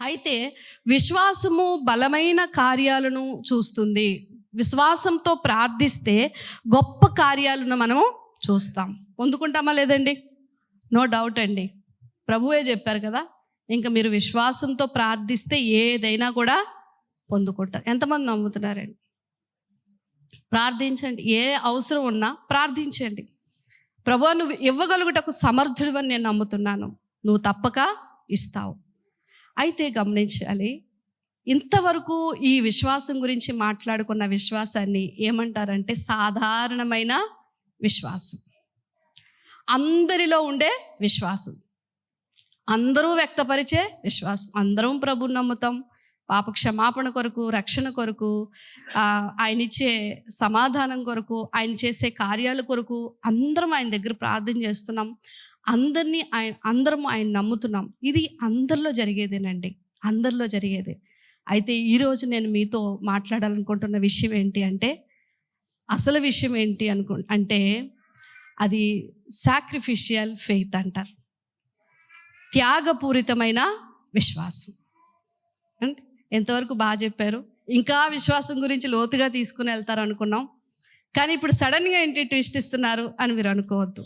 అయితే విశ్వాసము బలమైన కార్యాలను చూస్తుంది. విశ్వాసంతో ప్రార్థిస్తే గొప్ప కార్యాలను మనము చూస్తాం. పొందుకుంటామా లేదండి? నో డౌట్ అండి. ప్రభువే చెప్పారు కదా, ఇంకా మీరు విశ్వాసంతో ప్రార్థిస్తే ఏదైనా కూడా పొందుకుంటారు. ఎంతమంది నమ్ముతున్నారండి? ప్రార్థించండి. ఏ అవసరం ఉన్నా ప్రార్థించండి. ప్రభువా, నువ్వు ఇవ్వగలుగుటకు సమర్థుడు అని నేను నమ్ముతున్నాను, నువ్వు తప్పక ఇస్తావు. అయితే గమనించాలి, ఇంతవరకు ఈ విశ్వాసం గురించి మాట్లాడుకున్న విశ్వాసాన్ని ఏమంటారంటే సాధారణమైన విశ్వాసం, అందరిలో ఉండే విశ్వాసం, అందరూ వ్యక్తపరిచే విశ్వాసం. అందరం ప్రభువుని నమ్ముతాం, పాప క్షమాపణ కొరకు, రక్షణ కొరకు, ఆయన ఇచ్చే సమాధానం కొరకు, ఆయన చేసే కార్యాల కొరకు అందరం ఆయన దగ్గర ప్రార్థన చేస్తున్నాం. అందరం ఆయన నమ్ముతున్నాం. ఇది అందరిలో జరిగేదేనండి, అందరిలో జరిగేదే. అయితే ఈరోజు నేను మీతో మాట్లాడాలనుకుంటున్న విషయం ఏంటి అంటే, అసలు విషయం ఏంటి అంటే అది సాక్రిఫిషియల్ ఫెయిత్ అంటారు. త్యాగపూరితమైన విశ్వాసం. అంటే ఎంతవరకు బాగా చెప్పారు. ఇంకా విశ్వాసం గురించి లోతుగా తీసుకుని వెళ్తారు అనుకున్నాం, కానీ ఇప్పుడు సడన్గా ఏంటి ట్విస్ట్ ఇస్తున్నారు అని మీరు అనుకోవద్దు.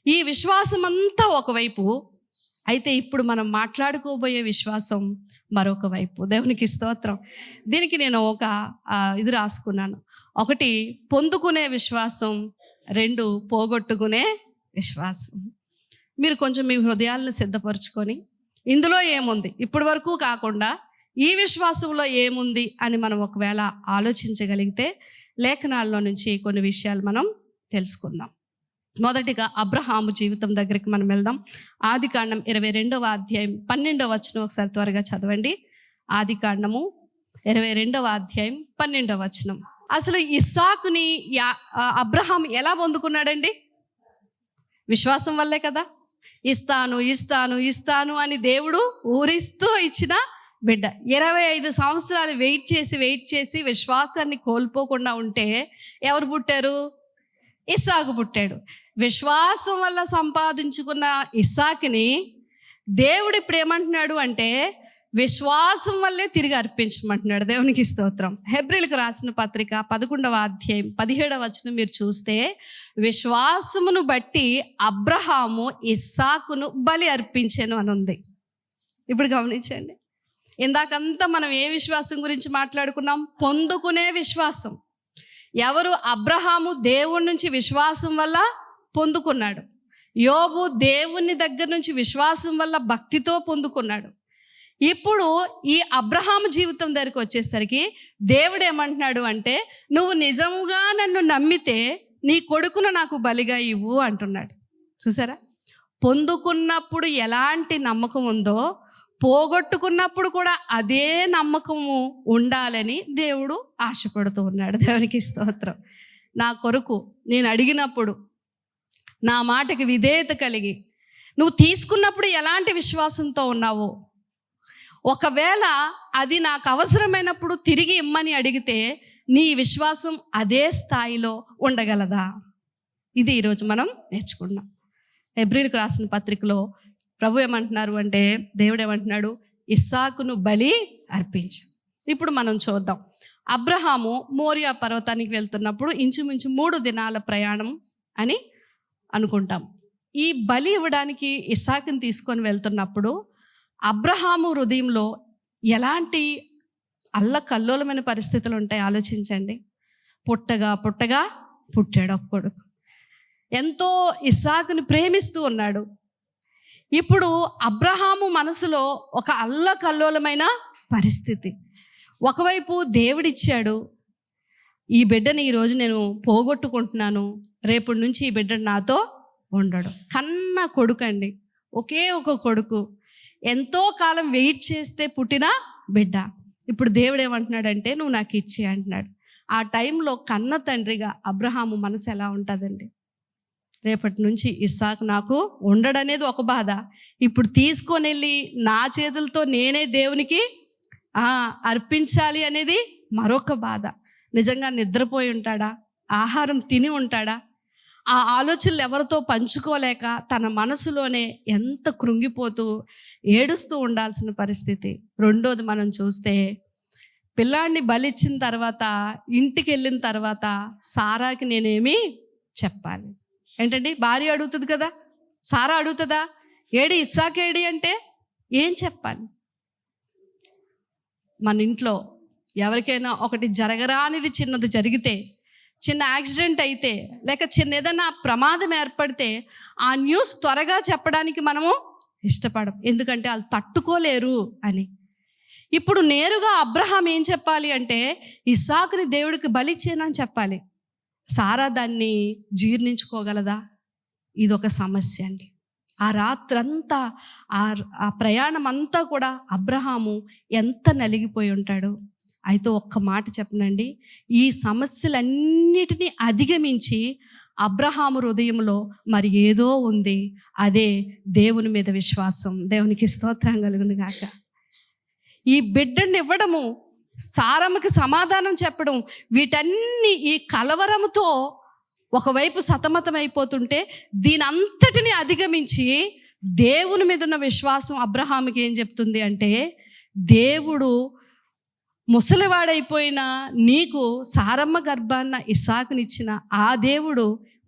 ఈ విశ్వాసం అంతా ఒకవైపు అయితే, ఇప్పుడు మనం మాట్లాడుకోబోయే విశ్వాసం మరొక వైపు. దేవునికి స్తోత్రం. దీనికి నేను ఒక ఇది రాసుకున్నాను. 1 పొందుకునే విశ్వాసం, 2 పోగొట్టుకునే విశ్వాసం. మీరు కొంచెం మీ హృదయాలను సిద్ధపరచుకొని ఇందులో ఏముంది, ఇప్పటి వరకు కాకుండా ఈ విశ్వాసంలో ఏముంది అని మనం ఒకవేళ ఆలోచించగలిగితే లేఖనాల్లో నుంచి కొన్ని విషయాలు మనం తెలుసుకుందాం. మొదటిగా అబ్రహాము జీవితం దగ్గరికి మనం వెళ్దాం. ఆదికాండం 22వ అధ్యాయం 12వ వచనం ఒకసారి త్వరగా చదవండి. ఆదికాండము 22వ అధ్యాయం 12వ వచనం. అసలు ఇస్సాకుని అబ్రహాం ఎలా పొందుకున్నాడండి? విశ్వాసం వల్లే కదా. ఇస్తాను ఇస్తాను ఇస్తాను అని దేవుడు ఊరిస్తూ ఇచ్చిన బిడ్డ. 25 సంవత్సరాలు వెయిట్ చేసి విశ్వాసాన్ని కోల్పోకుండా ఉంటే ఎవరు పుట్టారు? ఇస్సాకు పుట్టాడు. విశ్వాసం వల్ల సంపాదించుకున్న ఇస్సాకుని దేవుడు ఇప్పుడు ఏమంటున్నాడు అంటే విశ్వాసం వల్లే తిరిగి అర్పించమంటున్నాడు. దేవునికి స్తోత్రం. హెబ్రీలకు రాసిన పత్రిక 11వ అధ్యాయం 17వ వచనం మీరు చూస్తే, విశ్వాసమును బట్టి అబ్రహాము ఇస్సాకును బలి అర్పించెను అని ఉంది. ఇప్పుడు గమనించండి, ఇందాకంతా మనం ఏ విశ్వాసం గురించి మాట్లాడుకున్నాం? పొందుకునే విశ్వాసం. ఎవరు? అబ్రహాము దేవుడి నుంచి విశ్వాసం వల్ల పొందుకున్నాడు. యోబు దేవుని దగ్గర నుంచి విశ్వాసం వల్ల భక్తితో పొందుకున్నాడు. ఇప్పుడు ఈ అబ్రహాము జీవితం దగ్గరికి వచ్చేసరికి దేవుడు ఏమంటున్నాడు అంటే, నువ్వు నిజముగా నన్ను నమ్మితే నీ కొడుకును నాకు బలిగా ఇవ్వు అంటున్నాడు. చూసారా? పొందుకున్నప్పుడు ఎలాంటి నమ్మకం ఉందో పోగొట్టుకున్నప్పుడు కూడా అదే నమ్మకము ఉండాలని దేవుడు ఆశపడుతూ ఉన్నాడు. దేవునికి స్తోత్రం. నా కొరకు నేను అడిగినప్పుడు నా మాటకి విధేయత కలిగి నువ్వు తీసుకున్నప్పుడు ఎలాంటి విశ్వాసంతో ఉన్నావో, ఒకవేళ అది నాకు అవసరమైనప్పుడు తిరిగి ఇమ్మని అడిగితే నీ విశ్వాసం అదే స్థాయిలో ఉండగలదా? ఇది ఈరోజు మనం నేర్చుకున్నాం. హెబ్రీలకు రాసిన పత్రికలో ప్రభు ఏమంటున్నారు అంటే, దేవుడు ఏమంటున్నాడు? ఇస్సాకును బలి అర్పించు. ఇప్పుడు మనం చూద్దాం. అబ్రహాము మోరియా పర్వతానికి వెళ్తున్నప్పుడు ఇంచుమించు 3 దినాల ప్రయాణం అని అనుకుంటాం. ఈ బలి ఇవ్వడానికి ఇస్సాకుని తీసుకొని వెళ్తున్నప్పుడు అబ్రహాము హృదయంలో ఎలాంటి అల్లకల్లోలమైన పరిస్థితులు ఉంటాయి ఆలోచించండి. పుట్టగా పుట్టాడు ఒక కొడుకు. ఎంతో ఇస్సాకుని ప్రేమిస్తూ ఉన్నాడు. ఇప్పుడు అబ్రహాము మనసులో ఒక అల్లకల్లోలమైన పరిస్థితి. ఒకవైపు దేవుడిచ్చాడు, ఈ బిడ్డని ఈరోజు నేను పోగొట్టుకుంటున్నాను, రేపటి నుంచి ఈ బిడ్డ నాతో ఉండడు. కన్న కొడుకు అండి, ఒకే ఒక కొడుకు, ఎంతో కాలం వెయిట్ చేస్తే పుట్టిన బిడ్డ. ఇప్పుడు దేవుడు ఏమంటున్నాడంటే నువ్వు నాకు ఇచ్చి అంటున్నాడు. ఆ టైంలో కన్న తండ్రిగా అబ్రహాము మనసు ఎలా ఉంటుందండి? రేపటి నుంచి ఇస్సాకు నాకు ఉండడనేది ఒక బాధ, ఇప్పుడు తీసుకొని వెళ్ళి నా చేతులతో నేనే దేవునికి అర్పించాలి అనేది మరొక బాధ. నిజంగా నిద్రపోయి ఉంటాడా? ఆహారం తిని ఉంటాడా? ఆ ఆలోచనలు ఎవరితో పంచుకోలేక తన మనసులోనే ఎంత కృంగిపోతూ ఏడుస్తూ ఉండాల్సిన పరిస్థితి. రెండోది మనం చూస్తే పిల్లాడిని బలిచ్చిన తర్వాత ఇంటికి వెళ్ళిన తర్వాత సారాకి నేనేమి చెప్పాలి? ఏంటండి, భార్య అడుగుతుంది కదా, సారా అడుగుతుందా, ఏడి ఇస్సాకేడి అంటే ఏం చెప్పాలి? మన ఇంట్లో ఎవరికైనా ఒకటి జరగరానిది చిన్నది జరిగితే, చిన్న యాక్సిడెంట్ అయితే, లేక చిన్న ఏదైనా ప్రమాదం ఏర్పడితే ఆ న్యూస్ త్వరగా చెప్పడానికి మనము ఇష్టపడం, ఎందుకంటే వాళ్ళు తట్టుకోలేరు అని. ఇప్పుడు నేరుగా అబ్రహాం ఏం చెప్పాలి అంటే ఇస్సాకుని దేవుడికి బలిచ్చేనని చెప్పాలి. సారా దాన్ని జీర్ణించుకోగలదా? ఇదొక సమస్య అండి. ఆ రాత్రంతా ఆ ప్రయాణం అంతా కూడా అబ్రహాము ఎంత నలిగిపోయి ఉంటాడు. అయితే ఒక్క మాట చెప్పనండి, ఈ సమస్యలన్నిటినీ అధిగమించి అబ్రహాము హృదయంలో మరి ఏదో ఉంది, అదే దేవుని మీద విశ్వాసం. దేవునికి స్తోత్రం కలుగును గాక. ఈ బిడ్డని ఇవ్వడము, సారమ్మకి సమాధానం చెప్పడం, వీటన్ని ఈ కలవరంతో ఒకవైపు సతమతం అయిపోతుంటే దీని అంతటిని అధిగమించి దేవుని మీద ఉన్న విశ్వాసం అబ్రహాముకి ఏం చెప్తుంది అంటే, దేవుడు ముసలివాడైపోయిన నీకు సారమ్మ గర్భాన్న ఇస్సాకునిచ్చిన ఆ దేవుడు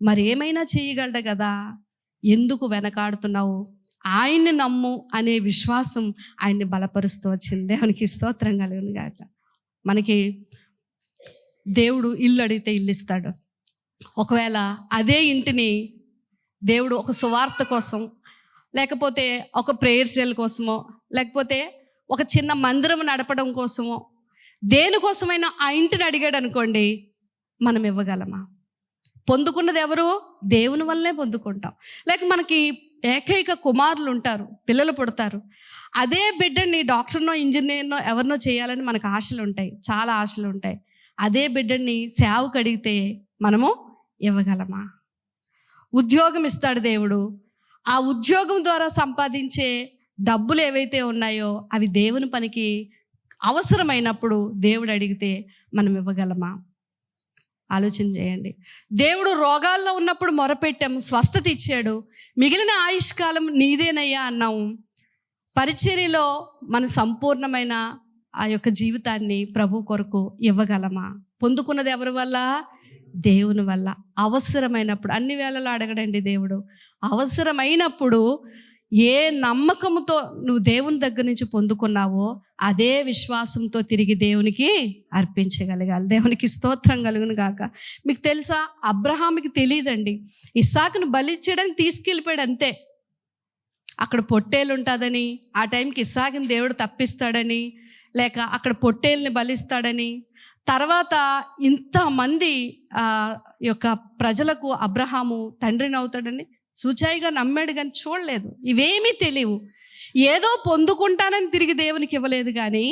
మరి ఏమైనా చేయగలడు కదా, ఎందుకు వెనకాడుతున్నావు, ఆయన్ని నమ్ము అనే విశ్వాసం ఆయన్ని బలపరుస్తూ వచ్చింది. దేవునికి స్తోత్రం కలుగును గాక. మనకి దేవుడు ఇల్లు అడిగితే ఇల్లు ఇస్తాడు. ఒకవేళ అదే ఇంటిని దేవుడు ఒక సువార్త కోసం, లేకపోతే ఒక ప్రేయర్ సెల్ కోసమో, లేకపోతే ఒక చిన్న మందిరం నడపడం కోసమో, దేనికోసమైనా ఆ ఇంటిని అడిగాడు అనుకోండి, మనం ఇవ్వగలమా? పొందుకున్నది ఎవరు? దేవుని వల్లనే పొందుకుంటాం. లేక మనకి ఏకైక కుమారులు ఉంటారు, పిల్లలు పుడతారు, అదే బిడ్డని డాక్టర్నో ఇంజనీర్నో ఎవరినో చేయాలని మనకు ఆశలు ఉంటాయి, చాలా ఆశలు ఉంటాయి. అదే బిడ్డని సేవకు అడిగితే మనము ఇవ్వగలమా? ఉద్యోగం ఇస్తాడు దేవుడు, ఆ ఉద్యోగం ద్వారా సంపాదించే డబ్బులు ఏవైతే ఉన్నాయో అవి దేవుని పనికి అవసరమైనప్పుడు దేవుడు అడిగితే మనం ఇవ్వగలమా? ఆలోచన చేయండి. దేవుడు రోగాల్లో ఉన్నప్పుడు మొరపెట్టాము, స్వస్థత ఇచ్చాడు, మిగిలిన ఆయుష్కాలం నీదేనయ్యా అన్నాము. పరిచర్యలో మన సంపూర్ణమైన ఆ యొక్క జీవితాన్ని ప్రభు కొరకు ఇవ్వగలమా? పొందుకున్నది ఎవరి వల్ల? దేవుని వల్ల. అవసరమైనప్పుడు, అన్ని వేళలో అడగడండి దేవుడు, అవసరమైనప్పుడు ఏ నమ్మకంతో నువ్వు దేవుని దగ్గర నుంచి పొందుకున్నావో అదే విశ్వాసంతో తిరిగి దేవునికి అర్పించగలగాలి. దేవునికి స్తోత్రం కలుగును గాక. మీకు తెలుసా, అబ్రహాముకి తెలియదండి, ఇస్సాకును బలిచ్చడానికి తీసుకెళ్ళిపోయాడు అంతే. అక్కడ పొట్టేలు ఉంటుందని, ఆ టైంకి ఇస్సాకుని దేవుడు తప్పిస్తాడని, లేక అక్కడ పొట్టేల్ని బలిస్తాడని, తర్వాత ఇంతమంది యొక్క ప్రజలకు అబ్రహాము తండ్రిని అవుతాడని సూచాయిగా నమ్మాడు, కానీ చూడలేదు. ఇవేమీ తెలియవు. ఏదో పొందుకుంటానని తిరిగి దేవునికి ఇవ్వలేదు, కానీ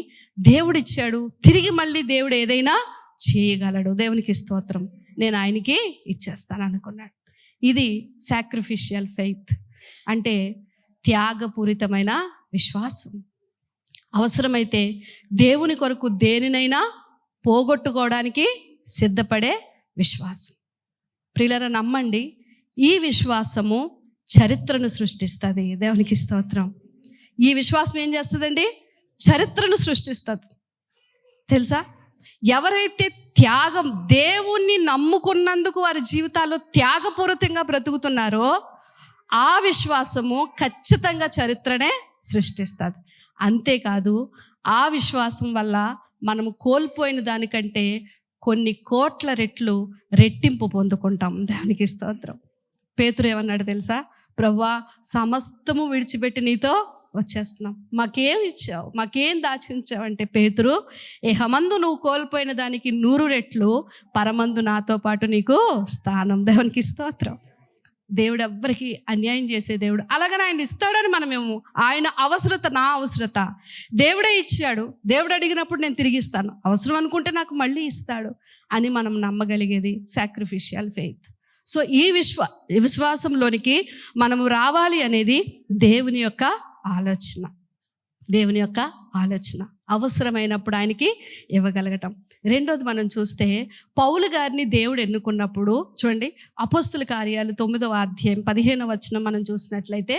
దేవుడు ఇచ్చాడు, తిరిగి మళ్ళీ దేవుడు ఏదైనా చేయగలడు. దేవునికి స్తోత్రం. నేను ఆయనకి ఇచ్చేస్తాను అనుకున్నాడు. ఇది సాక్రిఫిషియల్ ఫెయిత్ అంటే త్యాగపూరితమైన విశ్వాసం. అవసరమైతే దేవుని కొరకు దేనినైనా పోగొట్టుకోవడానికి సిద్ధపడే విశ్వాసం. ప్రియులారా, నమ్మండి, ఈ విశ్వాసము చరిత్రను సృష్టిస్తుంది. దేవునికి స్తోత్రం. ఈ విశ్వాసం ఏం చేస్తుందండి? చరిత్రను సృష్టిస్తుంది. తెలుసా, ఎవరైతే త్యాగం, దేవుణ్ణి నమ్ముకున్నందుకు వారి జీవితాల్లో త్యాగపూరితంగా బ్రతుకుతున్నారో ఆ విశ్వాసము ఖచ్చితంగా చరిత్రనే సృష్టిస్తుంది. అంతేకాదు, ఆ విశ్వాసం వల్ల మనము కోల్పోయిన దానికంటే కొన్ని కోట్ల రెట్లు రెట్టింపు పొందుకుంటాం. దేవునికి స్తోత్రం. పేతురు ఏమన్నాడు తెలుసా? ప్రభువా, సమస్తము విడిచిపెట్టి నీతో వచ్చేస్తున్నాం, మాకేం ఇచ్చావు, మాకేం దాచి ఉంచావు అంటే, పేతురు, ఇహమందు నువ్వు కోల్పోయిన దానికి 100 రెట్లు పరమందు నాతో పాటు నీకు స్థానం. దేవునికి స్తోత్రం. దేవుడు ఎవ్వరికి అన్యాయం చేసే దేవుడు. అలాగని ఆయన ఇస్తాడని మనమేమో, ఆయన అవసరత నా అవసరత, దేవుడే ఇచ్చాడు, దేవుడు అడిగినప్పుడు నేను తిరిగి ఇస్తాను, అవసరం అనుకుంటే నాకు మళ్ళీ ఇస్తాడు అని మనం నమ్మగలిగేది సాక్రిఫిషియల్ ఫెయిత్. సో ఈ విశ్వాసంలోనికి మనము రావాలి అనేది దేవుని యొక్క ఆలోచన. దేవుని యొక్క ఆలోచన అవసరమైనప్పుడు ఆయనకి ఇవ్వగలగటం. రెండోది మనం చూస్తే పౌలు గారిని దేవుడు ఎన్నుకున్నప్పుడు చూడండి, అపోస్తుల కార్యాలు 9వ అధ్యాయం 15వ వచనం మనం చూసినట్లయితే,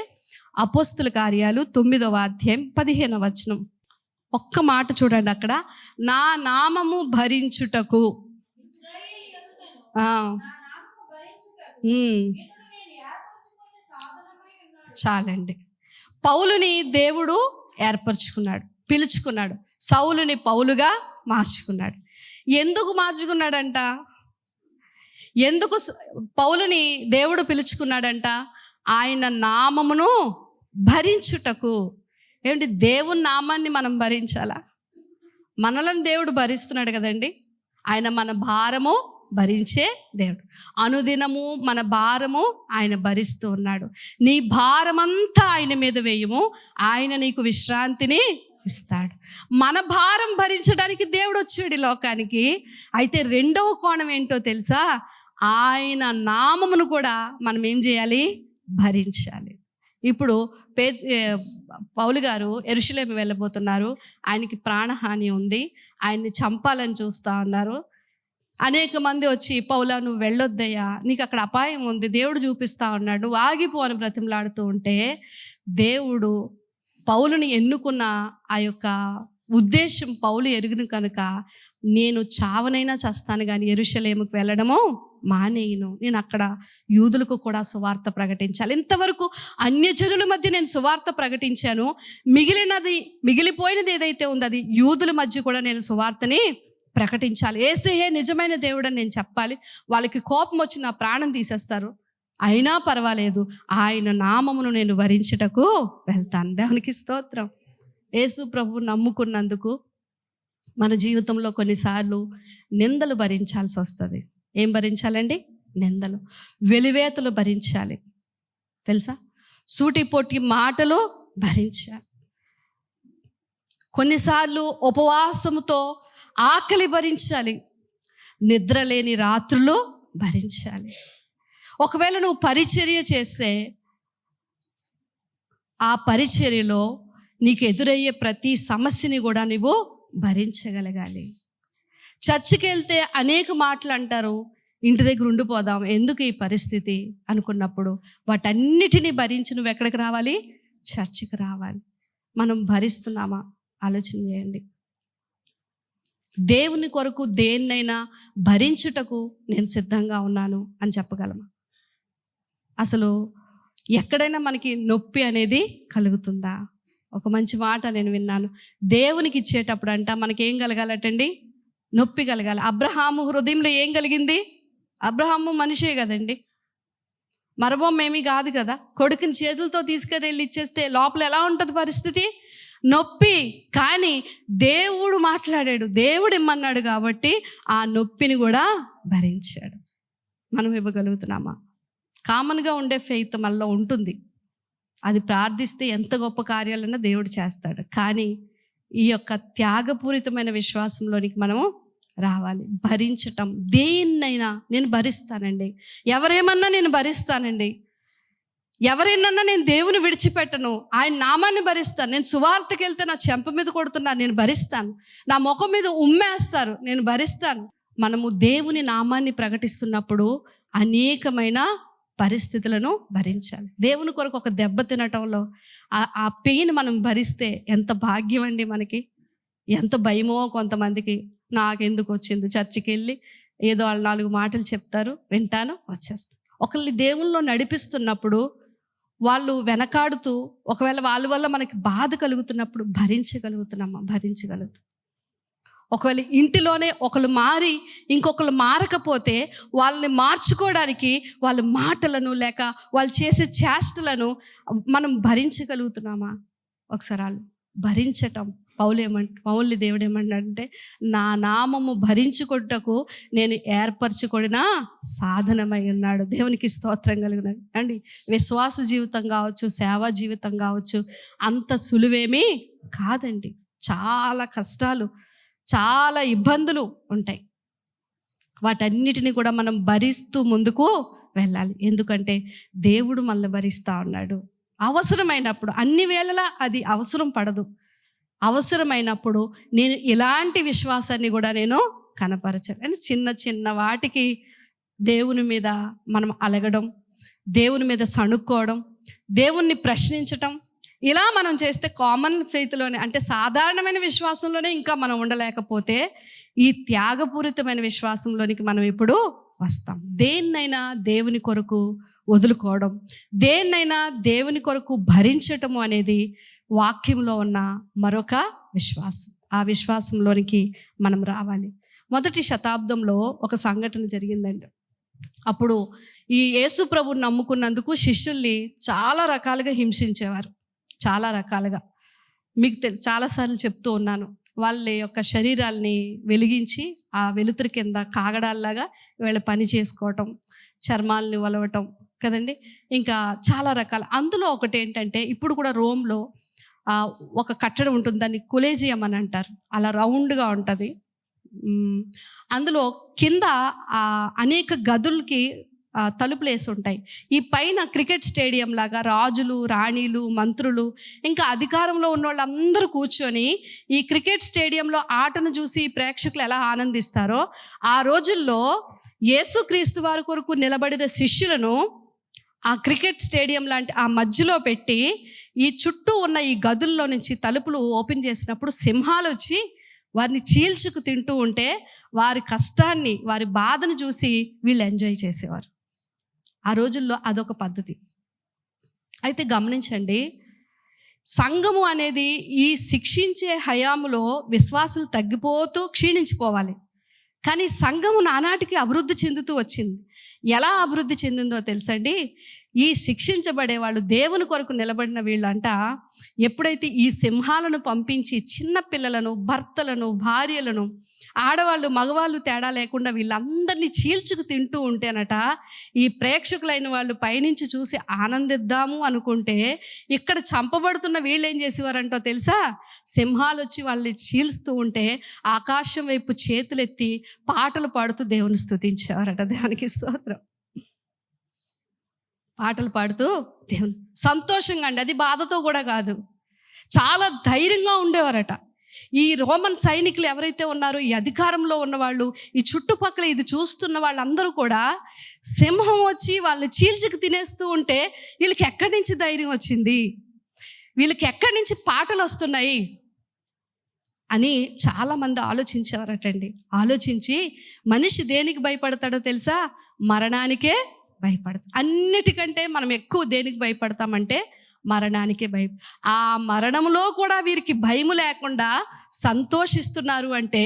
అపోస్తుల కార్యాలు 9వ అధ్యాయం 15వ వచనం ఒక్క మాట చూడండి. అక్కడ నా నామము భరించుటకు చాలండి. పౌలుని దేవుడు ఏర్పరచుకున్నాడు, పిలుచుకున్నాడు. సౌలుని పౌలుగా మార్చుకున్నాడు. ఎందుకు మార్చుకున్నాడంట? ఎందుకు పౌలుని దేవుడు పిలుచుకున్నాడంట? ఆయన నామమును భరించుటకు. ఏమిటి? దేవుని నామాన్ని మనం భరించాలా? మనలను దేవుడు భరిస్తున్నాడు కదండి. ఆయన మన భారము భరించే దేవుడు. అనుదినము మన భారము ఆయన భరిస్తూ ఉన్నాడు. నీ భారమంతా ఆయన మీద వేయము, ఆయన నీకు విశ్రాంతిని ఇస్తాడు. మన భారం భరించడానికి దేవుడు వచ్చాడు ఈ లోకానికి. అయితే రెండవ కోణం ఏంటో తెలుసా? ఆయన నామమును కూడా మనం ఏం చేయాలి? భరించాలి. ఇప్పుడు పౌలు గారు యెరూషలేము వెళ్ళబోతున్నారు. ఆయనకి ప్రాణహాని ఉంది. ఆయన్ని చంపాలని చూస్తూ ఉన్నారు. అనేక మంది వచ్చి, పౌలా నువ్వు వెళ్ళొద్దయ్యా, నీకు అక్కడ అపాయం ఉంది, దేవుడు చూపిస్తా ఉన్నాడు, నువ్వు ఆగిపో అని బ్రతిమలాడుతూ ఉంటే, దేవుడు పౌలుని ఎన్నుకున్న ఆ యొక్క ఉద్దేశం పౌలు ఎరుగును కనుక, నేను చావనైనా చస్తాను కానీ యెరూషలేముకు వెళ్ళడము మానేయను. నేను అక్కడ యూదులకు కూడా సువార్త ప్రకటించాలి. ఇంతవరకు అన్యజనుల మధ్య నేను సువార్త ప్రకటించాను, మిగిలిపోయినది ఏదైతే ఉందో అది యూదుల మధ్య కూడా నేను సువార్తని ప్రకటించాలి. యేసయ్యే నిజమైన దేవుడని నేను చెప్పాలి. వాళ్ళకి కోపం వచ్చి నా ప్రాణం తీసేస్తారు, అయినా పర్వాలేదు, ఆయన నామమును నేను వరించుటకు వెళ్తాను. దేవునికి స్తోత్రం. యేసు ప్రభువు నమ్ముకున్నందుకు మన జీవితంలో కొన్నిసార్లు నిందలు భరించాల్సి వస్తుంది. ఏం భరించాలండి? నిందలు, వెలివేతలు భరించాలి. తెలుసా? సూటిపోటి మాటలు భరించాలి. కొన్నిసార్లు ఉపవాసముతో ఆకలి భరించాలి, నిద్రలేని రాత్రులు భరించాలి. ఒకవేళ నువ్వు పరిచర్య చేస్తే ఆ పరిచర్యలో నీకు ఎదురయ్యే ప్రతి సమస్యని కూడా నువ్వు భరించగలగాలి. చర్చికి వెళ్తే అనేక మాటలు అంటారు, ఇంటి దగ్గర ఉండిపోదాం, ఎందుకు ఈ పరిస్థితి అనుకున్నప్పుడు వాటన్నిటినీ భరించి నువ్వు ఎక్కడికి రావాలి? చర్చికి రావాలి. మనం భరిస్తున్నామా? ఆలోచన చేయండి. దేవుని కొరకు దేన్నైనా భరించుటకు నేను సిద్ధంగా ఉన్నాను అని చెప్పగలమా? అసలు ఎక్కడైనా మనకి నొప్పి అనేది కలుగుతుందా? ఒక మంచి మాట నేను విన్నాను. దేవునికి ఇచ్చేటప్పుడు అంట మనకేం కలగాలటండి? నొప్పి కలగాలి. అబ్రహాము హృదయంలో ఏం కలిగింది? అబ్రహాము మనిషే కదండి, మరబొమ్మ ఏమీ కాదు కదా. కొడుకుని చేతులతో తీసుకెళ్ళి ఇచ్చేస్తే లోపల ఎలా ఉంటుంది పరిస్థితి? నొప్పి. కానీ దేవుడు మాట్లాడాడు, దేవుడు ఇమ్మన్నాడు కాబట్టి ఆ నొప్పిని కూడా భరించాడు. మనం ఇవ్వగలుగుతున్నామా? కామన్గా ఉండే ఫెయిత్ మనలో ఉంటుంది, అది ప్రార్థిస్తే ఎంత గొప్ప కార్యాలన్నా దేవుడు చేస్తాడు. కానీ ఈ యొక్క త్యాగపూరితమైన విశ్వాసంలోనికి మనము రావాలి. భరించటం, దేన్నైనా నేను భరిస్తానండి, ఎవరేమన్నా నేను భరిస్తానండి, ఎవరైనా నేను దేవుని విడిచిపెట్టను, ఆయన నామాన్ని భరిస్తాను. నేను సువార్తకి వెళ్తే నా చెంప మీద కొడుతున్నారు, నేను భరిస్తాను. నా ముఖం మీద ఉమ్మేస్తారు, నేను భరిస్తాను. మనము దేవుని నామాన్ని ప్రకటిస్తున్నప్పుడు అనేకమైన పరిస్థితులను భరించాలి. దేవుని కొరకు ఒక దెబ్బ తినటంలో ఆ పెయిన్ మనం భరిస్తే ఎంత భాగ్యం అండి మనకి. ఎంత భయమో కొంతమందికి. నాకెందుకు వచ్చింది, చర్చికి వెళ్ళి ఏదో వాళ్ళు 4 మాటలు చెప్తారు, వింటాను, వచ్చేస్తాను. ఒకరిని దేవుల్లో నడిపిస్తున్నప్పుడు వాళ్ళు వెనకాడుతూ, ఒకవేళ వాళ్ళ వల్ల మనకి బాధ కలుగుతున్నప్పుడు భరించగలుగుతాం. ఒకవేళ ఇంటిలోనే ఒకళ్ళు మారి ఇంకొకళ్ళు మారకపోతే వాళ్ళని మార్చుకోవడానికి వాళ్ళ మాటలను లేక వాళ్ళు చేసే చేష్టలను మనం భరించగలుగుతున్నామా? ఒకసారి వాళ్ళు భరించటం. పౌలు దేవుడు ఏమంటాడంటే, నా నామము భరించుకొనుటకు నేను ఏర్పరచుకొనిన సాధనమై ఉన్నాడు. దేవునికి స్తోత్రం కలిగినది అండి. విశ్వాస జీవితం కావచ్చు, సేవా జీవితం కావచ్చు, అంత సులువేమీ కాదండి. చాలా కష్టాలు, చాలా ఇబ్బందులు ఉంటాయి. వాటన్నిటిని కూడా మనం భరిస్తూ ముందుకు వెళ్ళాలి. ఎందుకంటే దేవుడు మనల్ని భరిస్తూ ఉన్నాడు. అవసరమైనప్పుడు, అన్ని వేళలా అది అవసరం పడదు, అవసరమైనప్పుడు నేను ఇలాంటి విశ్వాసాన్ని కూడా నేను కనపరచాలి. అని చిన్న చిన్న వాటికి దేవుని మీద మనం అలగడం, దేవుని మీద సణుక్కోవడం, దేవుణ్ణి ప్రశ్నించటం, ఇలా మనం చేస్తే కామన్ ఫెయిత్లోనే, అంటే సాధారణమైన విశ్వాసంలోనే ఇంకా మనం ఉండలేకపోతే ఈ త్యాగపూరితమైన విశ్వాసంలోనికి మనం ఇప్పుడు వస్తాం. దేన్నైనా దేవుని కొరకు వదులుకోవడం, దేన్నైనా దేవుని కొరకు భరించటము అనేది వాక్యంలో ఉన్న మరొక విశ్వాసం. ఆ విశ్వాసంలోనికి మనం రావాలి. మొదటి శతాబ్దంలో ఒక సంఘటన జరిగిందండి. అప్పుడు ఈ యేసు ప్రభువుని నమ్ముకున్నందుకు శిష్యుల్ని చాలా రకాలుగా హింసించేవారు. చాలా రకాలుగా మీకు చాలాసార్లు చెప్తూ ఉన్నాను. వాళ్ళ యొక్క శరీరాల్ని వెలిగించి ఆ వెలుతురు కింద కాగడాల్లాగా వీళ్ళ పని చేసుకోవటం, చర్మాలని వలవటం కదండి, ఇంకా చాలా రకాల. అందులో ఒకటి ఏంటంటే, ఇప్పుడు కూడా రోమ్లో ఒక కట్టడం ఉంటుంది, దాన్ని కొలేజియం అని అంటారు. అలా రౌండ్గా ఉంటుంది. అందులో కింద అనేక గదులకి తలుపులు వేసి ఉంటాయి. ఈ పైన క్రికెట్ స్టేడియం లాగా రాజులు, రాణీలు, మంత్రులు, ఇంకా అధికారంలో ఉన్న వాళ్ళందరూ కూర్చొని ఈ క్రికెట్ స్టేడియంలో ఆటను చూసి ప్రేక్షకులు ఎలా ఆనందిస్తారో, ఆ రోజుల్లో యేసుక్రీస్తు వారి కొరకు నిలబడిన శిష్యులను ఆ క్రికెట్ స్టేడియం లాంటి ఆ మధ్యలో పెట్టి ఈ చుట్టూ ఉన్న ఈ గదుల్లో నుంచి తలుపులు ఓపెన్ చేసినప్పుడు సింహాలు వచ్చి వారిని చీల్చుకు తింటూ ఉంటే వారి కష్టాన్ని, వారి బాధను చూసి వీళ్ళు ఎంజాయ్ చేసేవారు. ఆ రోజుల్లో అదొక పద్ధతి. అయితే గమనించండి, సంఘము అనేది ఈ శిక్షించే హయాములో విశ్వాసులు తగ్గిపోతూ క్షీణించిపోవాలి. కానీ సంఘము నానాటికి అభివృద్ధి చెందుతూ వచ్చింది. ఎలా అభివృద్ధి చెందిందో తెలుసండి? ఈ శిక్షించబడే వాళ్ళు, దేవుని కొరకు నిలబడిన వీళ్ళంట, ఎప్పుడైతే ఈ సింహాలను పంపించి చిన్న పిల్లలను, భర్తలను, భార్యలను, ఆడవాళ్ళు మగవాళ్ళు తేడా లేకుండా వీళ్ళందరినీ చీల్చుకు తింటూ ఉంటేనట, ఈ ప్రేక్షకులైన వాళ్ళు పైనుంచి చూసి ఆనందిద్దాము అనుకుంటే ఇక్కడ చంపబడుతున్న వీళ్ళు ఏం చేసేవారంటో తెలుసా? సింహాలు వచ్చి వాళ్ళని చీల్స్తూ ఉంటే ఆకాశం వైపు చేతులెత్తి పాటలు పాడుతూ దేవుని స్తుతించేవారట. దేవునికి స్తోత్రం. పాటలు పాడుతూ దేవుని సంతోషంగా అండి, అది బాధతో కూడా కాదు, చాలా ధైర్యంగా ఉండేవారట. ఈ రోమన్ సైనికులు ఎవరైతే ఉన్నారో, ఈ అధికారంలో ఉన్నవాళ్ళు, ఈ చుట్టుపక్కల ఇది చూస్తున్న వాళ్ళందరూ కూడా సింహం వచ్చి వాళ్ళని చీల్చుకు తినేస్తూ ఉంటే వీళ్ళకి ఎక్కడి నుంచి ధైర్యం వచ్చింది, వీళ్ళకి ఎక్కడి నుంచి పాటలు వస్తున్నాయి అని చాలామంది ఆలోచించేవారటండి. ఆలోచించి మనిషి దేనికి భయపడతాడో తెలుసా? మరణానికే భయపడతాడు. అన్నిటికంటే మనం ఎక్కువ దేనికి భయపడతామంటే మరణానికే ఆ మరణంలో కూడా వీరికి భయము లేకుండా సంతోషిస్తున్నారు అంటే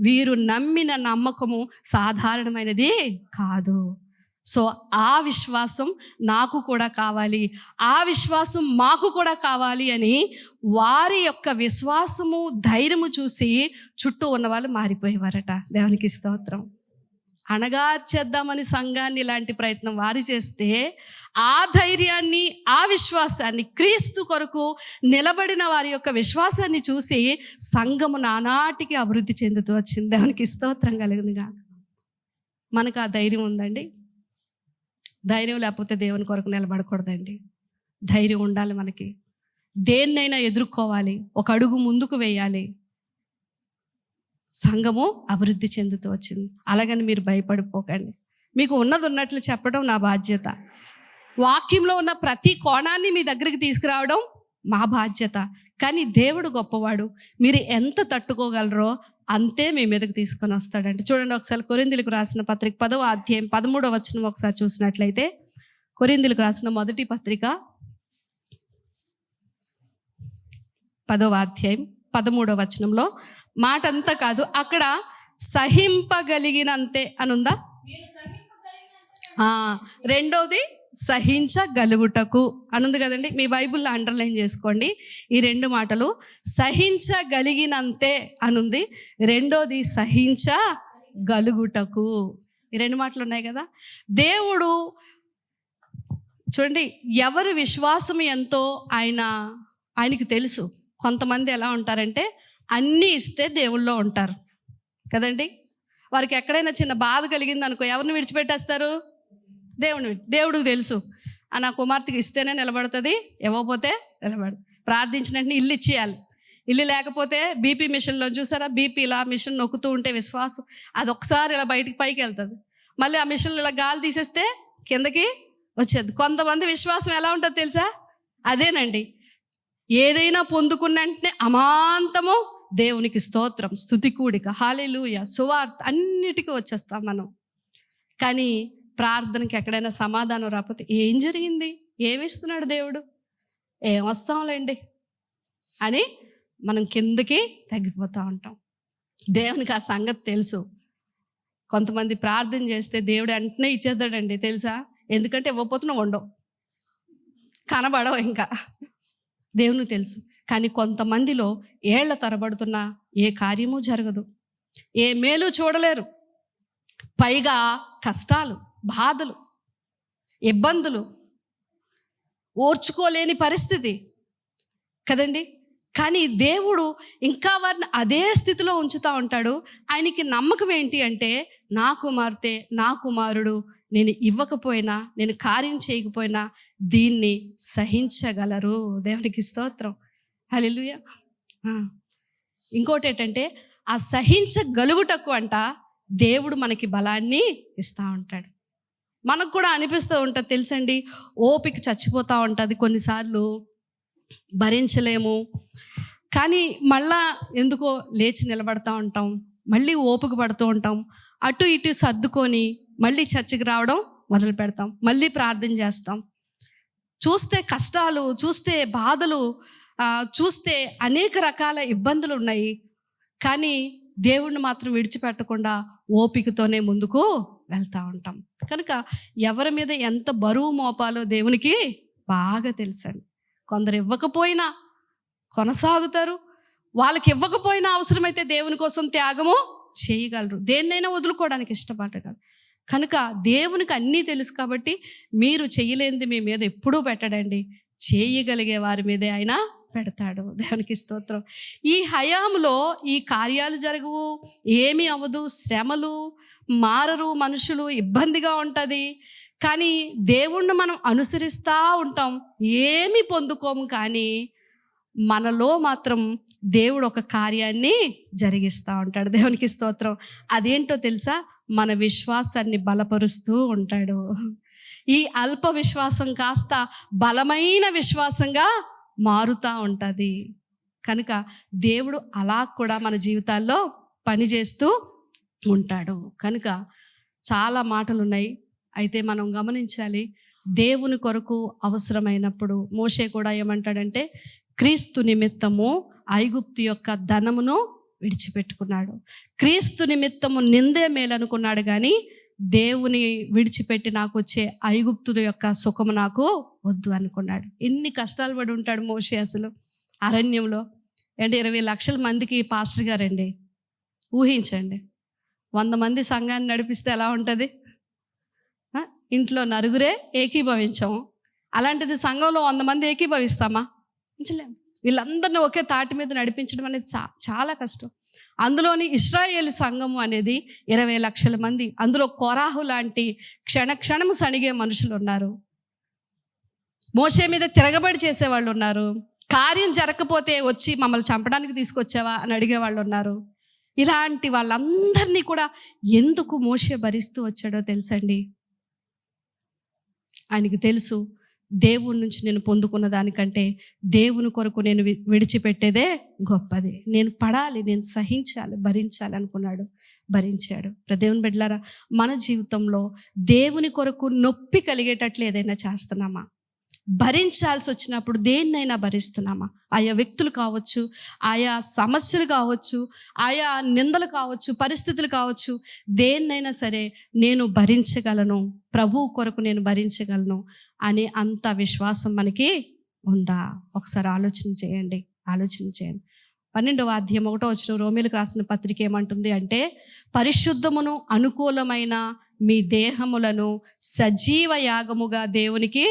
వీరు నమ్మిన నమ్మకము సాధారణమైనది కాదు. సో ఆ విశ్వాసం నాకు కూడా కావాలి, ఆ విశ్వాసం మాకు కూడా కావాలి అని వారి యొక్క విశ్వాసము, ధైర్యము చూసి చుట్టూ ఉన్నవాళ్ళు మారిపోయేవారట. దేవునికి స్తోత్రం. అణగార్చేద్దామని సంఘాన్ని ఇలాంటి ప్రయత్నం వారి చేస్తే, ఆ ధైర్యాన్ని, ఆ విశ్వాసాన్ని, క్రీస్తు కొరకు నిలబడిన వారి యొక్క విశ్వాసాన్ని చూసి సంఘము నానాటికి అభివృద్ధి చెందుతూ వచ్చింది. దేవునికి స్తోత్రం కలుగునుగా. మనకు ఆ ధైర్యం ఉందండి? ధైర్యం లేకపోతే దేవుని కొరకు నిలబడకూడదండి. ధైర్యం ఉండాలి మనకి. దేన్నైనా ఎదుర్కోవాలి, ఒక అడుగు ముందుకు వేయాలి. సంఘము అభివృద్ధి చెందుతూ వచ్చింది. అలాగని మీరు భయపడిపోకండి. మీకు ఉన్నది ఉన్నట్లు చెప్పడం నా బాధ్యత. వాక్యంలో ఉన్న ప్రతి కోణాన్ని మీ దగ్గరికి తీసుకురావడం మా బాధ్యత. కానీ దేవుడు గొప్పవాడు. మీరు ఎంత తట్టుకోగలరో అంతే మీ మీదకి తీసుకొని వస్తాడంటే. చూడండి ఒకసారి కొరింథీయులకు రాసిన పత్రిక 10వ అధ్యాయం 13వ వచనం ఒకసారి చూసినట్లయితే, కొరింథీయులకు రాసిన మొదటి పత్రిక 10వ అధ్యాయం 13వ వచనంలో మాట అంతా కాదు, అక్కడ సహింపగలిగినంతే అనుందా? రెండోది సహించగలుగుటకు అనుంది కదండి. మీ బైబిల్లో అండర్లైన్ చేసుకోండి ఈ రెండు మాటలు. సహించగలిగినంతే అనుంది, రెండోది సహించగలుగుటకు. ఈ రెండు మాటలు ఉన్నాయి కదా. దేవుడు చూడండి, ఎవరి విశ్వాసం ఎంతో ఆయనకి తెలుసు. కొంతమంది ఎలా ఉంటారంటే అన్నీ ఇస్తే దేవుళ్ళో ఉంటారు కదండి. వారికి ఎక్కడైనా చిన్న బాధ కలిగింది అనుకో, ఎవరిని విడిచిపెట్టేస్తారు? దేవుడికి తెలుసు, నా కుమార్తెకి ఇస్తేనే నిలబడుతుంది, ఇవ్వకపోతే నిలబడదు. ప్రార్థించినట్టు ఇల్లు ఇచ్చేయాలి, ఇల్లు లేకపోతే బీపీ మిషన్లో చూసారా, బీపీ ఇలా మిషన్ నొక్కుతూ ఉంటే విశ్వాసం అది ఒకసారి ఇలా బయటికి పైకి వెళ్తుంది, మళ్ళీ ఆ మిషన్లో ఇలా గాలి తీసేస్తే కిందకి వచ్చేది. కొంతమంది విశ్వాసం ఎలా ఉంటుందో తెలుసా? అదేనండి, ఏదైనా పొందుకున్న వెంటనే అమాంతము దేవునికి స్తోత్రం, స్తుతి కూడిక, హల్లెలూయా, సువార్త అన్నిటికీ వచ్చేస్తాం మనం. కానీ ప్రార్థనకి ఎక్కడైనా సమాధానం రాకపోతే ఏం జరిగింది, ఏమిస్తున్నాడు దేవుడు, ఏం వస్తాంలేండి అని మనం కిందకి తగ్గిపోతూ ఉంటాం. దేవునికి ఆ సంగతి తెలుసు. కొంతమంది ప్రార్థన చేస్తే దేవుడు వెంటనే ఇచ్చేద్దాడండి తెలుసా, ఎందుకంటే ఇవ్వకపోతున్నా ఉండవు, కనబడవు ఇంకా, దేవునికి తెలుసు. కానీ కొంతమందిలో ఏళ్ల తరబడుతున్నా ఏ కార్యము జరగదు, ఏ మేలు చూడలేరు, పైగా కష్టాలు, బాధలు, ఇబ్బందులు, ఓర్చుకోలేని పరిస్థితి కదండి. కానీ దేవుడు ఇంకా వారిని అదే స్థితిలో ఉంచుతూ ఉంటాడు. ఆయనకి నమ్మకం ఏంటి అంటే, నా కుమార్తె, నా కుమారుడు నేను ఇవ్వకపోయినా, నేను కార్యం చేయకపోయినా దీన్ని సహించగలరు. దేవునికి స్తోత్రం, హల్లెలూయా. ఇంకోటి ఏంటంటే, ఆ సహించగలుగుటకు అంట దేవుడు మనకి బలాన్ని ఇస్తూ ఉంటాడు. మనకు కూడా అనిపిస్తూ ఉంటుంది తెలుసండి, ఓపిక చచ్చిపోతూ ఉంటుంది కొన్నిసార్లు, భరించలేము. కానీ మళ్ళా ఎందుకో లేచి నిలబడతా ఉంటాం, మళ్ళీ ఓపిక పడుతూ ఉంటాం, అటు ఇటు సర్దుకొని మళ్ళీ చర్చికి రావడం మొదలు పెడతాం, మళ్ళీ ప్రార్థన చేస్తాం. చూస్తే కష్టాలు, చూస్తే బాధలు, చూస్తే అనేక రకాల ఇబ్బందులు ఉన్నాయి. కానీ దేవుణ్ణి మాత్రం విడిచిపెట్టకుండా ఓపికతోనే ముందుకు వెళ్తూ ఉంటాం. కనుక ఎవరి మీద ఎంత బరువు మోపాలో దేవునికి బాగా తెలుసండి. కొందరు ఇవ్వకపోయినా కొనసాగుతారు, వాళ్ళకి ఇవ్వకపోయినా అవసరమైతే దేవుని కోసం త్యాగము చేయగలరు, దేన్నైనా వదులుకోవడానికి ఇష్టపడగలరు. కనుక దేవునికి అన్నీ తెలుసు కాబట్టి మీరు చేయలేనిది మీ మీద ఎప్పుడూ పెట్టడండి, చేయగలిగే వారి మీదే ఆయన పెడతాడు. దేవునికి స్తోత్రం. ఈ హయాంలో ఈ కార్యాలు జరగవు, ఏమీ అవ్వదు, శ్రమలు, మారరు మనుషులు, ఇబ్బందిగా ఉంటుంది. కానీ దేవుణ్ణి మనం అనుసరిస్తూ ఉంటాం, ఏమీ పొందుకోము. కానీ మనలో మాత్రం దేవుడు ఒక కార్యాన్ని జరిగిస్తూ ఉంటాడు. దేవునికి స్తోత్రం. అదేంటో తెలుసా? మన విశ్వాసాన్ని బలపరుస్తూ ఉంటాడు. ఈ అల్ప విశ్వాసం కాస్త బలమైన విశ్వాసంగా మారుతూ ఉంటుంది. కనుక దేవుడు అలా కూడా మన జీవితాల్లో పనిచేస్తూ ఉంటాడు. కనుక చాలా మాటలు ఉన్నాయి, అయితే మనం గమనించాలి. దేవుని కొరకు అవసరమైనప్పుడు మోషే కూడా ఏమంటాడంటే, క్రీస్తు నిమిత్తము ఐగుప్తు యొక్క ధనమును విడిచిపెట్టుకున్నాడు. క్రీస్తు నిమిత్తము నిందే మేలనుకున్నాడు, కానీ దేవుని విడిచిపెట్టి నాకు వచ్చే ఐగుప్తుల యొక్క సుఖము నాకు వద్దు అనుకున్నాడు. ఎన్ని కష్టాలు పడి ఉంటాడు మోషే అసలు అరణ్యంలో. అంటే 20 లక్షల మందికి పాస్టర్ గారండి, ఊహించండి. 100 మంది సంఘాన్ని నడిపిస్తే ఎలా ఉంటుంది? ఇంట్లో నలుగురే ఏకీభవించాము, అలాంటిది సంఘంలో 100 మంది ఏకీభవిస్తామా? ఉంచలేము. వీళ్ళందరినీ ఒకే తాటి మీద నడిపించడం అనేది చాలా కష్టం. అందులోని ఇశ్రాయేలు సంఘము అనేది 20 లక్షల మంది, అందులో కోరాహు లాంటి క్షణము సణిగే మనుషులు ఉన్నారు, మోషే మీద తిరగబడి చేసేవాళ్ళు ఉన్నారు, కార్యం జరగకపోతే వచ్చి మమ్మల్ని చంపడానికి తీసుకొచ్చావా అని అడిగేవాళ్ళు ఉన్నారు. ఇలాంటి వాళ్ళందరినీ కూడా ఎందుకు మోషే భరిస్తూ వచ్చాడో తెలుసండి. ఆయనకి తెలుసు, దేవుని నుంచి నేను పొందుకున్న దానికంటే దేవుని కొరకు నేను విడిచిపెట్టేదే గొప్పది. నేను పడాలి, నేను సహించాలి, భరించాలి అనుకున్నాడు, భరించాడు. దేవుని బిడ్డలారా, మన జీవితంలో దేవుని కొరకు నొప్పి కలిగేటట్లు ఏదైనా చేస్తున్నామా? భరించాల్సి వచ్చినప్పుడు దేన్నైనా భరిస్తున్నామా? ఆయా వ్యక్తులు కావచ్చు, ఆయా సమస్యలు కావచ్చు, ఆయా నిందలు కావచ్చు, పరిస్థితులు కావచ్చు, దేన్నైనా సరే నేను భరించగలను, ప్రభువు కొరకు నేను భరించగలను అనే అంత విశ్వాసం మనకి ఉందా? ఒకసారి ఆలోచన చేయండి. 12వ అధ్యాయం 1వ వచనం రోమీయులకు రాసిన పత్రిక ఏమంటుంది అంటే, పరిశుద్ధమును అనుకూలమైన మీ దేహములను సజీవ యాగముగా దేవునికి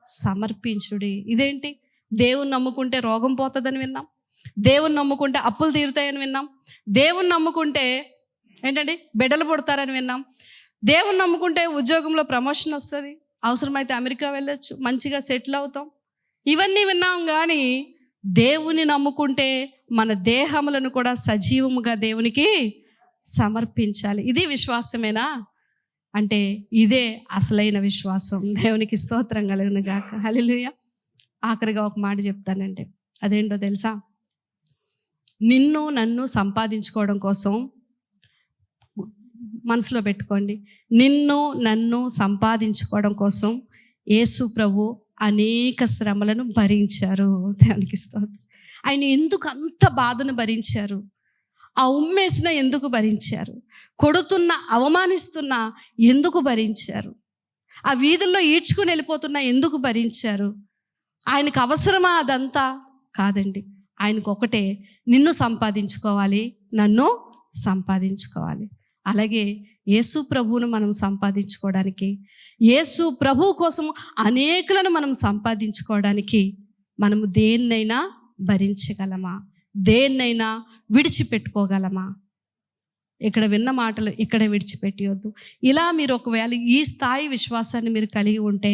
సమర్పించుడి. ఇదేంటి? దేవుని నమ్ముకుంటే రోగం పోతుందని విన్నాం, దేవుని నమ్ముకుంటే అప్పులు తీరుతాయని విన్నాం, దేవుని నమ్ముకుంటే ఏంటండి బిడ్డలు పుడతారని విన్నాం, దేవుని నమ్ముకుంటే ఉద్యోగంలో ప్రమోషన్ వస్తుంది, అవసరమైతే అమెరికా వెళ్ళొచ్చు, మంచిగా సెటిల్ అవుతాం, ఇవన్నీ విన్నాం. కానీ దేవుని నమ్ముకుంటే మన దేహములను కూడా సజీవముగా దేవునికి సమర్పించాలి. ఇది విశ్వాసమేనా అంటే ఇదే అసలైన విశ్వాసం. దేవునికి స్తోత్రం కలుగును గాక. హల్లెలూయా. ఆఖరిగా ఒక మాట చెప్తానండి. అదేంటో తెలుసా? నిన్ను నన్ను సంపాదించుకోవడం కోసం, మనసులో పెట్టుకోండి, నిన్ను నన్ను సంపాదించుకోవడం కోసం యేసు ప్రభు అనేక శ్రమలను భరించారు. దేవునికి స్తోత్రం. ఆయన ఎందుకు అంత బాధను భరించారు? ఆ ఉమ్మేసిన ఎందుకు భరించారు? కొడుతున్న, అవమానిస్తున్నా ఎందుకు భరించారు? ఆ వీధుల్లో ఈడ్చుకుని వెళ్ళిపోతున్నా ఎందుకు భరించారు? ఆయనకు అవసరమా అదంతా? కాదండి. ఆయనకు ఒకటే, నిన్ను సంపాదించుకోవాలి, నన్ను సంపాదించుకోవాలి. అలాగే యేసు ప్రభువును మనం సంపాదించుకోవడానికి, యేసు ప్రభువు కోసం అనేకులను మనం సంపాదించుకోవడానికి మనము దేన్నైనా భరించగలమా? దేన్నైనా విడిచిపెట్టుకోగలమా? ఇక్కడ విన్న మాటలు ఇక్కడే విడిచిపెట్టవద్దు. ఇలా మీరు ఒకవేళ ఈ స్థాయి విశ్వాసాన్ని మీరు కలిగి ఉంటే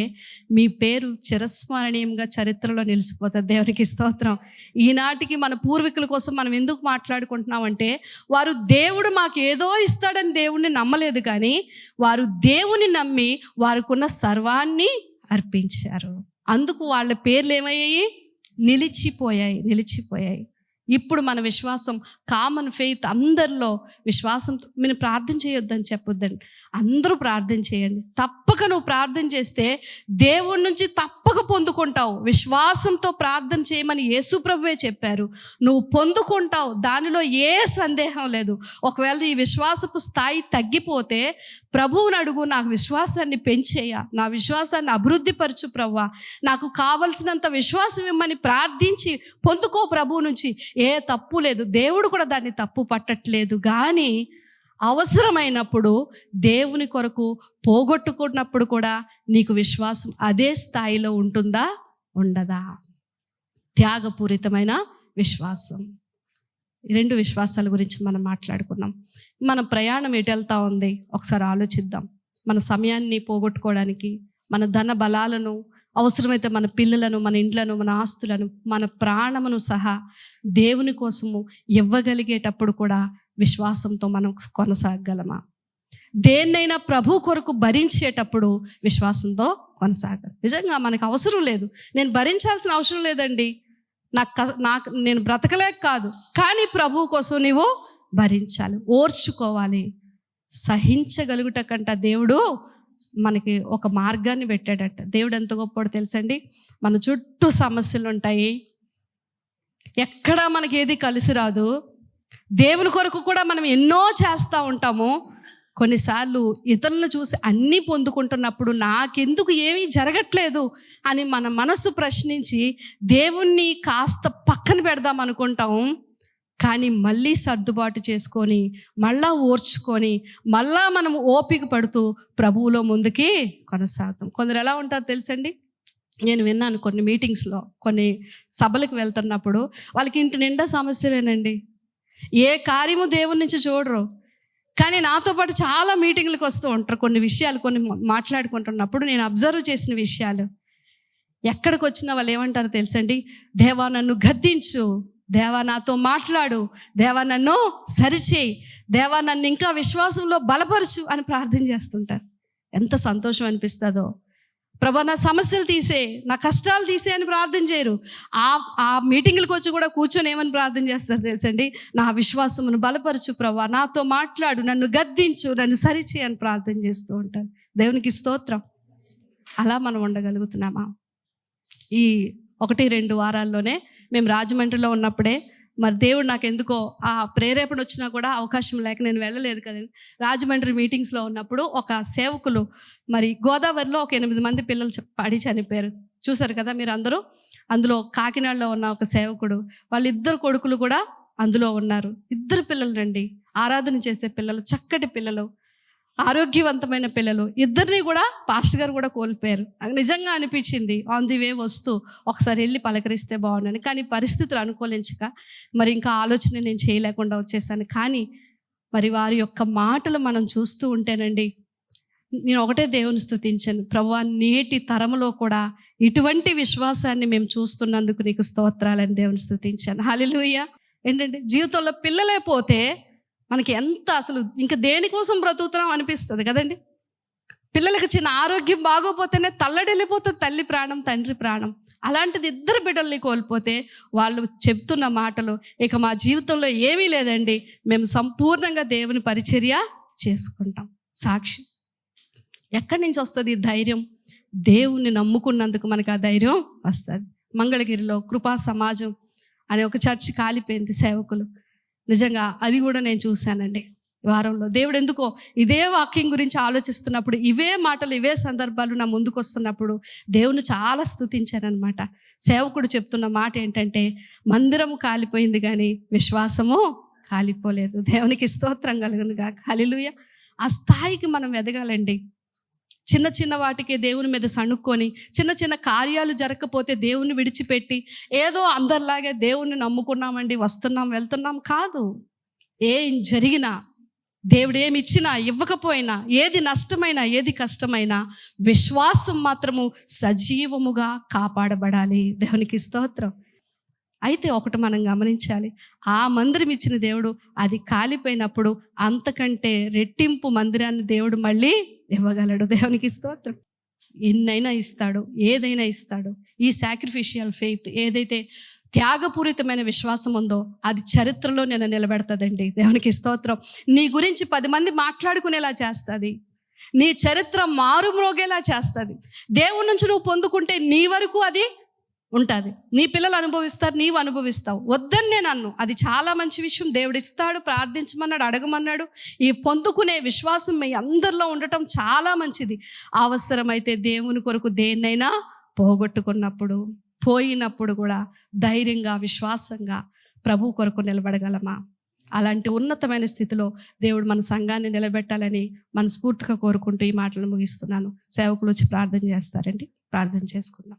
మీ పేరు చిరస్మరణీయంగా చరిత్రలో నిలిచిపోతుంది. దేవునికి స్తోత్రం. ఈనాటికి మన పూర్వీకుల కోసం మనం ఎందుకు మాట్లాడుకుంటున్నామంటే, వారు దేవుడు మాకు ఏదో ఇస్తాడని దేవుణ్ణి నమ్మలేదు, కానీ వారు దేవుని నమ్మి వారికున్న సర్వాన్ని అర్పించారు. అందుకు వాళ్ళ పేర్లు ఏమయ్యాయి? నిలిచిపోయాయి. ఇప్పుడు మన విశ్వాసం కామన్ ఫెయిత్, అందరిలో విశ్వాసంతో మీరు ప్రార్థన చేయొద్దని చెప్పొద్దండి. అందరూ ప్రార్థన చేయండి. తప్పక నువ్వు ప్రార్థన చేస్తే దేవుడి నుంచి తప్పక పొందుకుంటావు. విశ్వాసంతో ప్రార్థన చేయమని యేసు ప్రభువే చెప్పారు. నువ్వు పొందుకుంటావు, దానిలో ఏ సందేహం లేదు. ఒకవేళ ఈ విశ్వాసపు స్థాయి తగ్గిపోతే ప్రభువుని అడుగు, నాకు విశ్వాసాన్ని పెంచేయ, నా విశ్వాసాన్ని అభివృద్ధి పరచు ప్రభువా, నాకు కావలసినంత విశ్వాసం ఇమ్మని ప్రార్థించి పొందుకో ప్రభువు నుంచి. ఏ తప్పు లేదు, దేవుడు కూడా దాన్ని తప్పు పట్టట్లేదు. కానీ అవసరమైనప్పుడు దేవుని కొరకు పోగొట్టుకున్నప్పుడు కూడా నీకు విశ్వాసం అదే స్థాయిలో ఉంటుందా, ఉండదా? త్యాగపూరితమైన విశ్వాసం. రెండు విశ్వాసాల గురించి మనం మాట్లాడుకున్నాం. మన ప్రయాణం ఎటు వెళ్తా ఉంది ఒకసారి ఆలోచిద్దాం. మన సమయాన్ని పోగొట్టుకోవడానికి, మన ధన బలాలను, అవసరమైతే మన పిల్లలను, మన ఇండ్లను, మన ఆస్తులను, మన ప్రాణమును సహా దేవుని కోసము ఇవ్వగలిగేటప్పుడు కూడా విశ్వాసంతో మనం కొనసాగలమా? దేన్నైనా ప్రభు కొరకు భరించేటప్పుడు విశ్వాసంతో కొనసాగాలి. నిజంగా మనకు అవసరం లేదు, నేను భరించాల్సిన అవసరం లేదండి, నాకు నేను బ్రతకలేక కాదు, కానీ ప్రభు కోసం నీవు భరించాలి, ఓర్చుకోవాలి. సహించగలుగుట కంట దేవుడు మనకి ఒక మార్గాన్ని పెట్టాడట. దేవుడు ఎంత గొప్పవాడో తెలుసండి. మన చుట్టూ సమస్యలు ఉంటాయి, ఎక్కడా మనకి ఏది కలిసి రాదు. దేవుని కొరకు కూడా మనం ఎన్నో చేస్తూ ఉంటాము. కొన్నిసార్లు ఇతరులను చూసి అన్నీ పొందుకుంటున్నప్పుడు నాకెందుకు ఏమీ జరగట్లేదు అని మన మనసు ప్రశ్నించి దేవుణ్ణి కాస్త పక్కన పెడదాం అనుకుంటాం. కానీ మళ్ళీ సర్దుబాటు చేసుకొని, మళ్ళా ఓర్చుకొని, మళ్ళా మనం ఓపిక పడుతూ ప్రభువులో ముందుకి కొనసాగుతాం. కొందరు ఎలా ఉంటారు తెలుసండి, నేను విన్నాను కొన్ని మీటింగ్స్లో, కొన్ని సభలకు వెళ్తున్నప్పుడు వాళ్ళకి ఇంటి నిండా సమస్యలేనండి, ఏ కార్యము దేవుని నుంచి చూడరు. కానీ నాతో పాటు చాలా మీటింగ్లకు వస్తూ ఉంటారు. కొన్ని విషయాలు కొన్ని మాట్లాడుకుంటున్నప్పుడు నేను అబ్జర్వ్ చేసిన విషయాలు, ఎక్కడికి వచ్చినా వాళ్ళు ఏమంటారో తెలుసండి, దేవా నన్ను గద్దించు, దేవా నాతో మాట్లాడు, దేవా నన్ను సరిచేయి, దేవా నన్ను ఇంకా విశ్వాసంలో బలపరచు అని ప్రార్థన చేస్తుంటారు. ఎంత సంతోషం అనిపిస్తుందో. ప్రభా నా సమస్యలు తీసే, నా కష్టాలు తీసే అని ప్రార్థన చేయరు. ఆ మీటింగ్లకు వచ్చి కూడా కూర్చొని ఏమని ప్రార్థన చేస్తారు తెలుసండి, నా విశ్వాసమును బలపరచు ప్రభా, నాతో మాట్లాడు, నన్ను గద్దించు, నన్ను సరిచేయి అని ప్రార్థన చేస్తూ ఉంటారు. దేవునికి స్తోత్రం. అలా మనం ఉండగలుగుతున్నామా? ఈ 1-2 వారాల్లోనే మేము రాజమండ్రిలో ఉన్నప్పుడే, మరి దేవుడు నాకు ఎందుకో ఆ ప్రేరేపణ వచ్చినా కూడా అవకాశం లేక నేను వెళ్ళలేదు కదండి. రాజమండ్రి మీటింగ్స్లో ఉన్నప్పుడు ఒక సేవకులు, మరి గోదావరిలో ఒక 8 మంది పిల్లలు పడి చనిపోయారు. చూసారు కదా మీరు అందరూ. అందులో కాకినాడలో ఉన్న ఒక సేవకుడు, వాళ్ళిద్దరు కొడుకులు కూడా అందులో ఉన్నారు. 2 పిల్లలండి, ఆరాధన చేసే పిల్లలు, చక్కటి పిల్లలు, ఆరోగ్యవంతమైన పిల్లలు. 2ని కూడా పాస్టర్ గారు కూడా కోల్పోయారు. నాకు నిజంగా అనిపించింది, ఆన్ ది వే వస్తూ ఒకసారి వెళ్ళి పలకరిస్తే బాగుండని. కానీ పరిస్థితులు అనుకూలించక మరి ఇంకా ఆలోచన నేను చేయలేకుండా వచ్చేసాను. కానీ మరి వారి యొక్క మాటలు మనం చూస్తూ ఉంటేనండి, నేను ఒకటే దేవుని స్తుతించాను, ప్రభువా నేటి తరములో కూడా ఇటువంటి విశ్వాసాన్ని మేము చూస్తున్నందుకు నీకు స్తోత్రాలని దేవుని స్తుతించాను. హల్లెలూయా. ఏంటంటే జీవితంలో పిల్లలే పోతే మనకి ఎంత అసలు ఇంకా దేనికోసం బ్రతుకుతున్నాం అనిపిస్తుంది కదండి. పిల్లలకి చిన్న ఆరోగ్యం బాగోపోతేనే తల్లడిల్లిపోతుంది తల్లి ప్రాణం, తండ్రి ప్రాణం. అలాంటిది ఇద్దరు బిడ్డల్ని కోల్పోతే వాళ్ళు చెప్తున్న మాటలు, ఇక మా జీవితంలో ఏమీ లేదండి, మేము సంపూర్ణంగా దేవుని పరిచర్య చేసుకుంటాం. సాక్షి ఎక్కడి నుంచి వస్తుంది ఈ ధైర్యం? దేవుణ్ణి నమ్ముకున్నందుకు మనకు ఆ ధైర్యం వస్తుంది. మంగళగిరిలో కృపా సమాజం అనే ఒక చర్చి కాలిపోయింది సేవకులు. నిజంగా అది కూడా నేను చూశానండి వారంలో. దేవుడు ఎందుకో ఇదే వాక్యం గురించి ఆలోచిస్తున్నప్పుడు, ఇవే మాటలు, ఇవే సందర్భాలు నా ముందుకు వస్తున్నప్పుడు దేవుని చాలా స్తుతించానమాట. సేవకుడు చెప్తున్న మాట ఏంటంటే, మందిరము కాలిపోయింది కానీ విశ్వాసము కాలిపోలేదు. దేవునికి స్తోత్రం కలుగునుగాక. హల్లెలూయా. ఆ స్థాయికి మనం ఎదగాలండి. చిన్న చిన్న వాటికి దేవుని మీద సణుక్కొని, చిన్న చిన్న కార్యాలు జరగకపోతే దేవుని విడిచిపెట్టి ఏదో అందరిలాగే దేవుణ్ణి నమ్ముకున్నామండి, వస్తున్నాం వెళ్తున్నాం కాదు. ఏం జరిగినా, దేవుడు ఏమి ఇచ్చినా ఇవ్వకపోయినా, ఏది నష్టమైనా ఏది కష్టమైనా విశ్వాసం మాత్రము సజీవముగా కాపాడబడాలి. దేవునికి స్తోత్రం. అయితే ఒకటి మనం గమనించాలి, ఆ మందిరం ఇచ్చిన దేవుడు అది కాలిపోయినప్పుడు అంతకంటే రెట్టింపు మందిరాన్ని దేవుడు మళ్ళీ ఇవ్వగలడు. దేవునికి స్తోత్రం. ఎన్నైనా ఇస్తాడు, ఏదైనా ఇస్తాడు. ఈ సాక్రిఫిషియల్ ఫెయిత్, ఏదైతే త్యాగపూరితమైన విశ్వాసం ఉందో అది చరిత్రలో నేను నిలబెడతాదండి. దేవునికి స్తోత్రం. నీ గురించి 10 మంది మాట్లాడుకునేలా చేస్తుంది. నీ చరిత్ర మారుమ్రోగేలా చేస్తుంది. దేవుడి నుంచి నువ్వు పొందుకుంటే నీ వరకు అది ఉంటుంది. నీ పిల్లలు అనుభవిస్తారు, నీవు అనుభవిస్తావు. వద్దని నేను అన్ను, అది చాలా మంచి విషయం. దేవుడు ఇస్తాడు, ప్రార్థించమన్నాడు, అడగమన్నాడు. ఈ పొందుకునే విశ్వాసం మీ అందరిలో ఉండటం చాలా మంచిది. అవసరమైతే దేవుని కొరకు దేన్నైనా పోగొట్టుకున్నప్పుడు, పోయినప్పుడు కూడా ధైర్యంగా, విశ్వాసంగా ప్రభు కొరకు నిలబడగలమా? అలాంటి ఉన్నతమైన స్థితిలో దేవుడు మన సంఘాన్ని నిలబెట్టాలని మనస్ఫూర్తిగా కోరుకుంటూ ఈ మాటలు ముగిస్తున్నాను. సేవకులు వచ్చి ప్రార్థన చేస్తారండి. ప్రార్థన చేసుకుందాం.